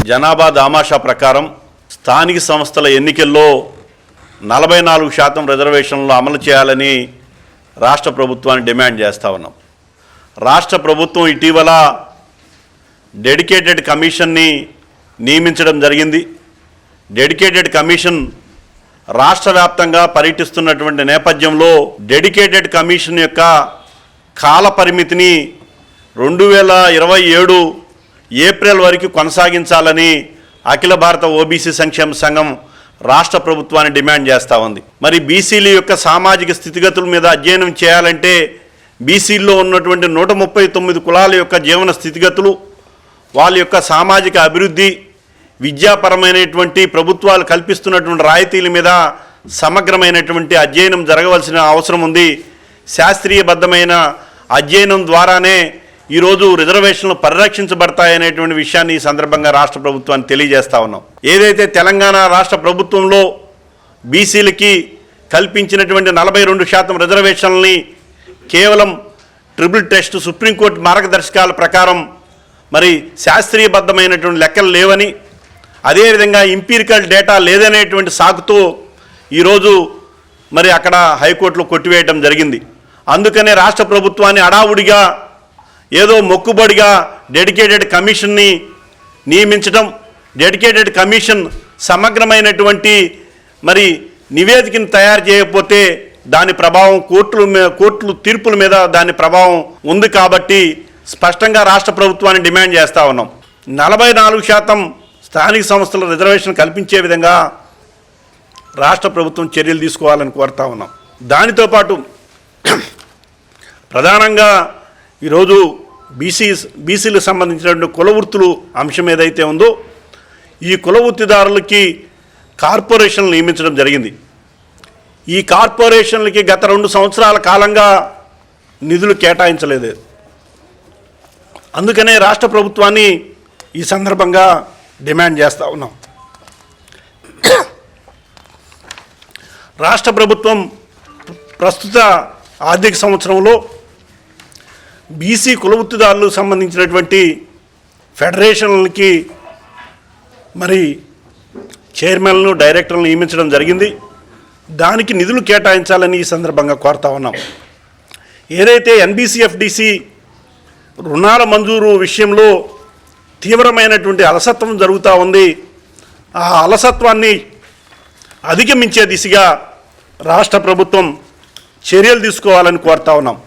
జనాభా దామాషా ప్రకారం స్థానిక సంస్థల ఎన్నికల్లో 44% రిజర్వేషన్లు అమలు చేయాలని రాష్ట్ర ప్రభుత్వాన్ని డిమాండ్ చేస్తూ ఉన్నాం. రాష్ట్ర ప్రభుత్వం ఇటీవల డెడికేటెడ్ కమిషన్ని నియమించడం జరిగింది. డెడికేటెడ్ కమిషన్ రాష్ట్ర వ్యాప్తంగా పర్యటిస్తున్నటువంటి నేపథ్యంలో డెడికేటెడ్ కమిషన్ యొక్క కాల పరిమితిని 2027 ఏప్రిల్ వరకు కొనసాగించాలని అఖిల భారత ఓబీసీ సంక్షేమ సంఘం రాష్ట్ర ప్రభుత్వాన్ని డిమాండ్ చేస్తూ ఉంది. మరి బీసీల యొక్క సామాజిక స్థితిగతుల మీద అధ్యయనం చేయాలంటే బీసీల్లో ఉన్నటువంటి 139 కులాల యొక్క జీవన స్థితిగతులు, వాళ్ళ యొక్క సామాజిక అభివృద్ధి, విద్యాపరమైనటువంటి ప్రభుత్వాలు కల్పిస్తున్నటువంటి రాయితీల మీద సమగ్రమైనటువంటి అధ్యయనం జరగవలసిన అవసరం ఉంది. శాస్త్రీయబద్ధమైన అధ్యయనం ద్వారానే ఈరోజు రిజర్వేషన్లు పరిరక్షించబడతాయనేటువంటి విషయాన్ని ఈ సందర్భంగా రాష్ట్ర ప్రభుత్వాన్ని తెలియజేస్తా ఉన్నాం. ఏదైతే తెలంగాణ రాష్ట్ర ప్రభుత్వంలో బీసీలకి కల్పించినటువంటి 42% రిజర్వేషన్లని కేవలం ట్రిపుల్ టెస్ట్ సుప్రీంకోర్టు మార్గదర్శకాల ప్రకారం మరి శాస్త్రీయబద్ధమైనటువంటి లెక్కలు లేవని, అదేవిధంగా ఇంపీరికల్ డేటా లేదనేటువంటి సాకుతో ఈరోజు మరి అక్కడ హైకోర్టులో కొట్టివేయడం జరిగింది. అందుకనే రాష్ట్ర ప్రభుత్వాన్ని అడావుడిగా ఏదో మొక్కుబడిగా డెడికేటెడ్ కమిషన్ని నియమించడం, డెడికేటెడ్ కమిషన్ సమగ్రమైనటువంటి మరి నివేదికను తయారు చేయకపోతే దాని ప్రభావం కోర్టుల తీర్పుల మీద దాని ప్రభావం ఉంది. కాబట్టి స్పష్టంగా రాష్ట్ర ప్రభుత్వాన్ని డిమాండ్ చేస్తూ ఉన్నాం. 44% స్థానిక సంస్థల రిజర్వేషన్ కల్పించే విధంగా రాష్ట్ర ప్రభుత్వం చర్యలు తీసుకోవాలని కోరుతా ఉన్నాం. దానితో పాటు ప్రధానంగా ఈరోజు బీసీలకు సంబంధించినటువంటి కుల వృత్తులు అంశం ఏదైతే ఉందో ఈ కుల వృత్తిదారులకి కార్పొరేషన్లు నియమించడం జరిగింది. ఈ కార్పొరేషన్లకి గత 2 సంవత్సరాల కాలంగా నిధులు కేటాయించలేదు. అందుకనే రాష్ట్ర ప్రభుత్వాన్ని ఈ సందర్భంగా డిమాండ్ చేస్తూ ఉన్నాం. రాష్ట్ర ప్రభుత్వం ప్రస్తుత ఆర్థిక సంవత్సరంలో బీసీ కుల వృత్తిదారులకు సంబంధించినటువంటి ఫెడరేషన్లకి మరి చైర్మన్లు, డైరెక్టర్లను నియమించడం జరిగింది. దానికి నిధులు కేటాయించాలని ఈ సందర్భంగా కోరుతా ఉన్నాం. ఏదైతే ఎన్బీసీఎఫ్డిసి రుణాల మంజూరు విషయంలో తీవ్రమైనటువంటి అలసత్వం జరుగుతూ ఉంది, ఆ అలసత్వాన్ని అధిగమించే దిశగా రాష్ట్ర ప్రభుత్వం చర్యలు తీసుకోవాలని కోరుతా ఉన్నాం.